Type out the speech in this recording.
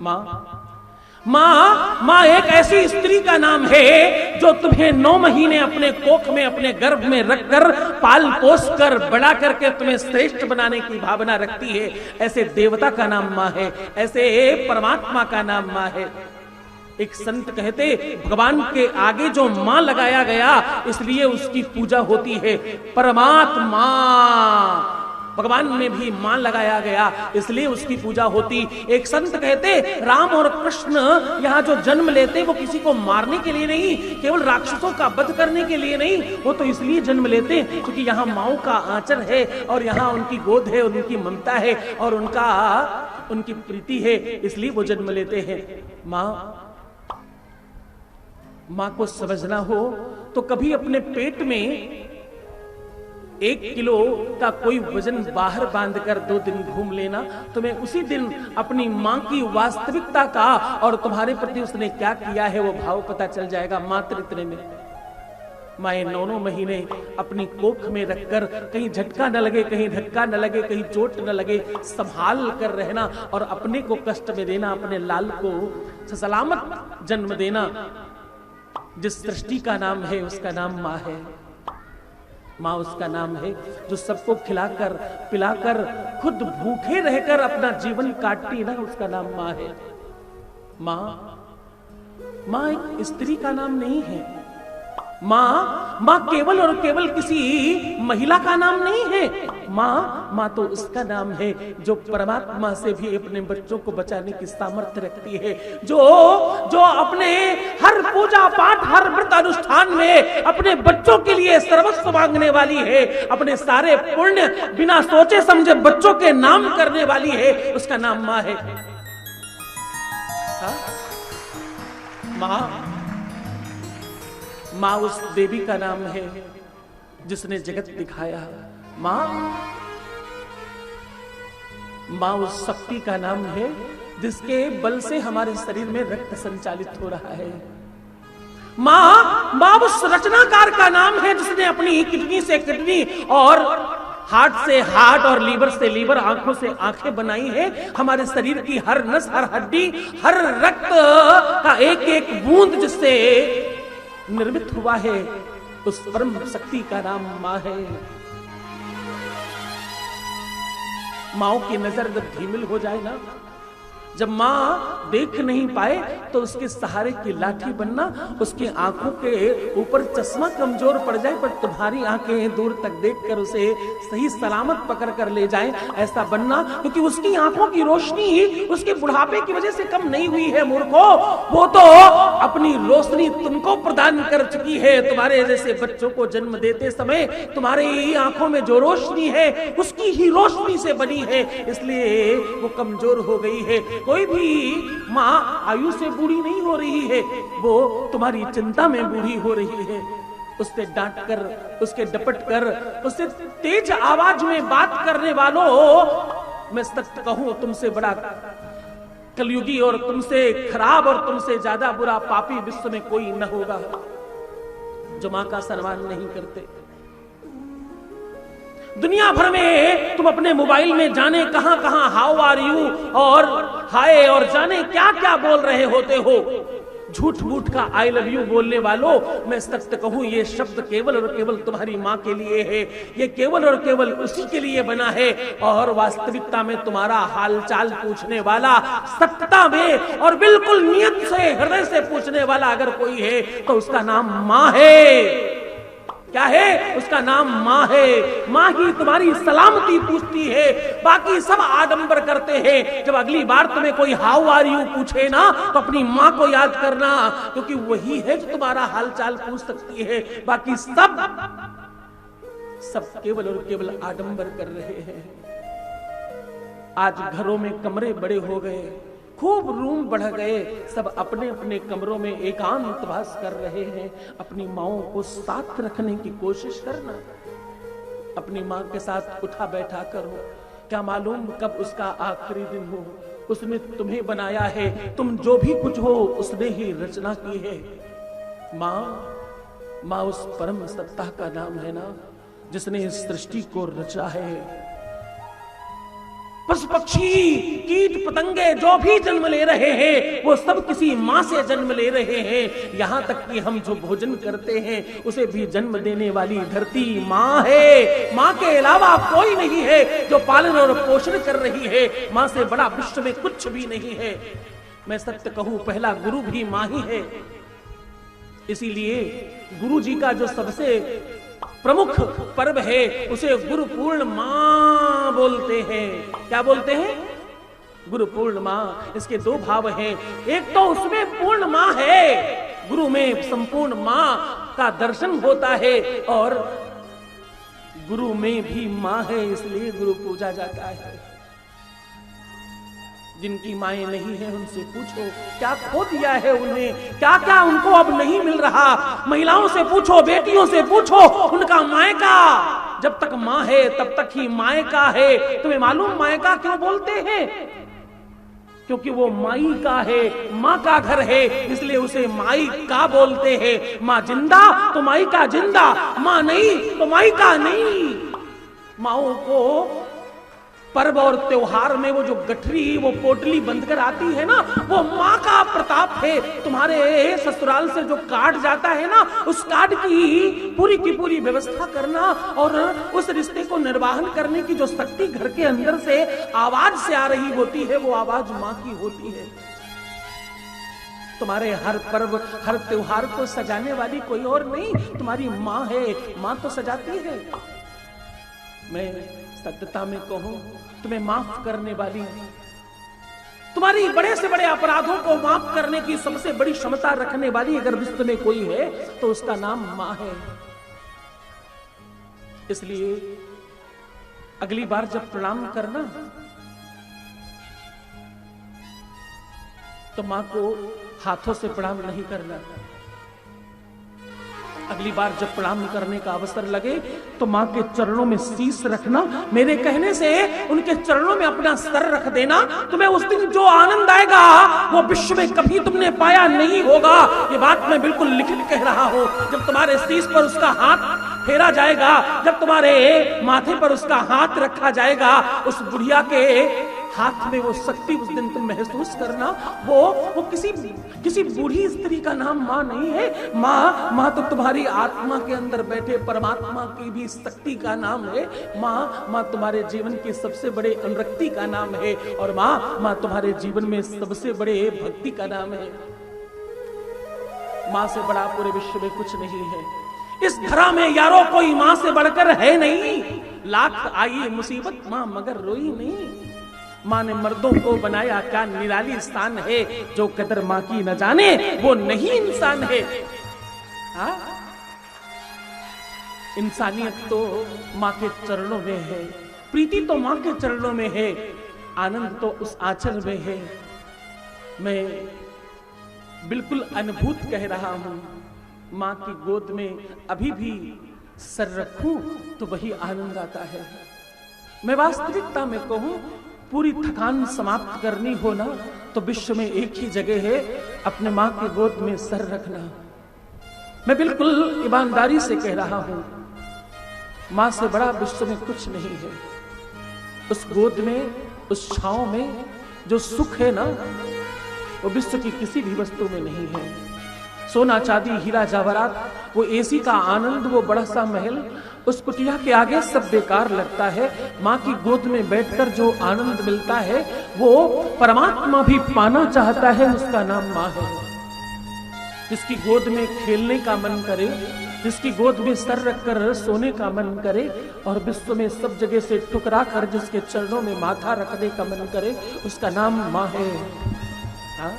माँ एक ऐसी स्त्री का नाम है जो तुम्हें 9 महीने अपने कोख में, अपने गर्भ में रखकर पाल पोस कर बड़ा करके तुम्हें श्रेष्ठ बनाने की भावना रखती है। ऐसे देवता का नाम माँ है, ऐसे परमात्मा का नाम माँ है। एक संत कहते, भगवान के आगे जो मां लगाया गया इसलिए उसकी पूजा होती है। परमात्मा, भगवान में भी मां लगाया गया इसलिए उसकी पूजा होती। एक संत कहते, राम और कृष्ण यहाँ जो जन्म लेते वो किसी को मारने के लिए नहीं, केवल राक्षसों का वध करने के लिए नहीं, वो तो इसलिए जन्म लेते क्योंकि यहाँ माओ का आंचल है और यहाँ उनकी गोद है, उनकी ममता है और उनकी प्रीति है, इसलिए वो जन्म लेते हैं। मां को समझना हो तो कभी अपने पेट में 1 किलो का कोई वजन बाहर बांधकर 2 दिन घूम लेना, तुम्हें उसी दिन अपनी मां की वास्तविकता का और तुम्हारे प्रति उसने क्या किया है वो भाव पता चल जाएगा। मात्र इतने में माए 9 महीने अपनी कोख में रखकर कहीं झटका न लगे, कहीं धक्का न लगे, कहीं चोट न लगे, संभाल कर रहना और अपने को कष्ट में देना, अपने लाल को सलामत जन्म देना। जिस सृष्टि का नाम है उसका नाम माँ है। माँ उसका नाम है जो सबको खिलाकर पिलाकर खुद भूखे रहकर अपना जीवन काटती ना, उसका नाम माँ है। माँ एक स्त्री का नाम नहीं है। माँ केवल और केवल किसी महिला का नाम नहीं है। माँ तो उसका नाम है जो परमात्मा से भी अपने बच्चों को बचाने की सामर्थ्य रखती है, जो अपने हर पूजा पाठ, हर व्रत अनुष्ठान में अपने बच्चों के लिए सर्वस्व मांगने वाली है, अपने सारे पुण्य बिना सोचे समझे बच्चों के नाम करने वाली है, उसका नाम माँ है। माँ उस देवी का नाम है जिसने जगत दिखाया। माँ उस शक्ति का नाम है जिसके बल से हमारे शरीर में रक्त संचालित हो रहा है। माँ उस रचनाकार का नाम है जिसने अपनी किडनी से किडनी और हार्ट से हार्ट और लीवर से लीवर, आंखों से आंखें बनाई है। हमारे शरीर की हर नस, हर हड्डी, हर रक्त का एक एक बूंद जिससे निर्मित हुआ है, उस परम शक्ति का नाम माँ है। माओ की नजर जब धीमिल हो जाए ना, जब माँ देख नहीं पाए तो उसके सहारे की लाठी बनना, उसकी आंखों के ऊपर चश्मा कमजोर पड़ जाए पर तुम्हारी आंखें दूर तक देखकर उसे सही सलामत पकड़ कर ले जाएं, ऐसा बनना। क्योंकि उसकी आंखों की रोशनी उसके बुढ़ापे की वजह से कम नहीं हुई है मूर्खो, वो तो अपनी रोशनी तुमको प्रदान कर चुकी है। तुम्हारे जैसे बच्चों को जन्म देते समय तुम्हारी आंखों में जो रोशनी है उसकी ही रोशनी से बनी है, इसलिए वो कमजोर हो गई है। कोई भी माँ आयु से बूढ़ी नहीं हो रही है, वो तुम्हारी चिंता में बूढ़ी हो रही है। उससे डांट कर, उसके डपट कर, उससे तेज आवाज में बात करने वालों, मैं सच कहूं तुमसे बड़ा कलयुगी और तुमसे खराब और तुमसे ज्यादा बुरा पापी विश्व में कोई न होगा जो माँ का सम्मान नहीं करते। दुनिया भर में तुम अपने मोबाइल में जाने कहां कहां हाउ आर यू और हाय और जाने क्या क्या बोल रहे होते हो। झूठ मूठ का आई लव यू बोलने वालों, मैं सत्य कहूं ये शब्द केवल और केवल तुम्हारी मां के लिए है, ये केवल और केवल उसी के लिए बना है। और वास्तविकता में तुम्हारा हालचाल पूछने वाला, सत्यता में और बिल्कुल नियत से हृदय से पूछने वाला अगर कोई है तो उसका नाम मां है। क्या है? उसका नाम माँ है। माँ ही तुम्हारी सलामती पूछती है, बाकी सब आडंबर करते हैं। जब अगली बार तुम्हें कोई हाउ आर यू पूछे ना तो अपनी माँ को याद करना, क्योंकि वही है जो तुम्हारा हालचाल पूछ सकती है। बाकी सब केवल और केवल आडंबर कर रहे हैं। आज घरों में कमरे बड़े हो गए, खूब रूम बढ़ गए, सब अपने अपने कमरों में एकांतवास कर रहे हैं। अपनी माओं को साथ रखने की कोशिश करना, अपनी माँ के साथ उठा बैठा करो। क्या मालूम कब उसका आखिरी दिन हो। उसने तुम्हें बनाया है, तुम जो भी कुछ हो उसने ही रचना की है। माँ उस परम सत्ता का नाम है ना, जिसने इस सृष्टि को रचा है। पशु पक्षी कीट पतंगे जो भी जन्म ले रहे हैं वो सब किसी माँ से जन्म ले रहे हैं। यहाँ तक कि हम जो भोजन करते हैं उसे भी जन्म देने वाली धरती माँ है। माँ के अलावा कोई नहीं है जो पालन और पोषण कर रही है। माँ से बड़ा विश्व में कुछ भी नहीं है। मैं सत्य कहूं, पहला गुरु भी माँ ही है। इसीलिए गुरु जी का जो सबसे प्रमुख पर्व है उसे गुरु पूर्णिमा बोलते हैं। क्या बोलते हैं? गुरु पूर्णिमा। इसके दो भाव हैं, एक तो उसमें पूर्ण माँ है, गुरु में संपूर्ण माँ का दर्शन होता है, और गुरु में भी माँ है इसलिए गुरु पूजा जाता है। जिनकी माएं नहीं है उनसे पूछो क्या खो दिया है उन्हें, क्या क्या उनको अब नहीं मिल रहा। महिलाओं से पूछो, बेटियों से पूछो, उनका मायका जब तक माँ है तब तक ही मायका है। तुम्हें मालूम मायका क्यों बोलते हैं? क्योंकि वो माई का है, माँ का घर है, इसलिए उसे माई का बोलते हैं। माँ जिंदा तो माई का जिंदा, माँ नहीं तो माई का नहीं। माओ को पर्व और त्योहार में वो जो गठरी, वो पोटली बंद कर आती है ना, वो माँ का प्रताप है। तुम्हारे ससुराल से जो कार्ड जाता है ना, उस कार्ड की पूरी व्यवस्था करना और उस रिश्ते को निर्वाहन करने की जो शक्ति घर के अंदर से आवाज से आ रही होती है, वो आवाज माँ की होती है। तुम्हारे हर पर्व, हर त्योहार को सजाने वाली कोई और नहीं, तुम्हारी माँ है। माँ तो सजाती है। मैं सत्यता में कहूं, तुम्हें माफ करने वाली, तुम्हारी बड़े से बड़े अपराधों को माफ करने की सबसे बड़ी क्षमता रखने वाली अगर विश्व में कोई है तो उसका नाम मां है। इसलिए अगली बार जब प्रणाम करना तो मां को हाथों से प्रणाम नहीं करना। अगली बार जब प्रणाम करने का अवसर लगे तो मां के चरणों में शीश रखना। मेरे कहने से उनके चरणों में अपना सर रख देना। तुम्हें उस दिन जो आनंद आएगा वो विश्व में कभी तुमने पाया नहीं होगा। ये बात मैं बिल्कुल लिखित कह रहा हूं। जब तुम्हारे शीश पर उसका हाथ फेरा जाएगा, जब तुम्हारे माथे पर उसका हाथ रखा जाएगा, उस बुढ़िया के हाथ में वो शक्ति उस दिन तुम महसूस करना। वो किसी बूढ़ी स्त्री का नाम माँ नहीं है। माँ तो तुम्हारी आत्मा के अंदर बैठे परमात्मा की भी शक्ति का नाम है। माँ तुम्हारे जीवन के सबसे बड़े अनुरक्ति का नाम है, और माँ तुम्हारे जीवन में सबसे बड़े भक्ति का नाम है। माँ से बड़ा पूरे विश्व में कुछ नहीं है। इस धरा में यारो कोई माँ से बढ़कर है नहीं। लाख आई मुसीबत माँ मगर रोई नहीं। माँ ने मर्दों को बनाया, क्या निराली स्थान है। जो कदर माँ की न जाने वो नहीं इंसान है। हाँ? इंसानियत तो माँ के चरणों में है, प्रीति तो माँ के चरणों में है, आनंद तो उस आंचल में है। मैं बिल्कुल अनुभूत कह रहा हूं। माँ की गोद में अभी भी सर रखूं तो वही आनंद आता है। मैं वास्तविकता में कहूं, पूरी थकान समाप्त करनी हो ना तो विश्व में एक ही जगह है, अपने माँ की गोद में सर रखना। मैं बिल्कुल ईमानदारी से कह रहा हूं, माँ से बड़ा विश्व में कुछ नहीं है। उस गोद में, उस छांव में जो सुख है ना, वो विश्व की किसी भी वस्तु में नहीं है। सोना चांदी हीरा जवाहरात, वो एसी का आनंद, वो बड़ा सा महल, उस कुटिया के आगे सब बेकार लगता है। माँ की गोद में बैठकर जो आनंद मिलता है वो परमात्मा भी पाना चाहता है, उसका नाम माँ है। जिसकी गोद में खेलने का मन करे, जिसकी गोद में सर रखकर सोने का मन करे, और विश्व में सब जगह से ठुकरा कर जिसके चरणों में माथा रखने का मन करे, उसका नाम माँ है। हाँ?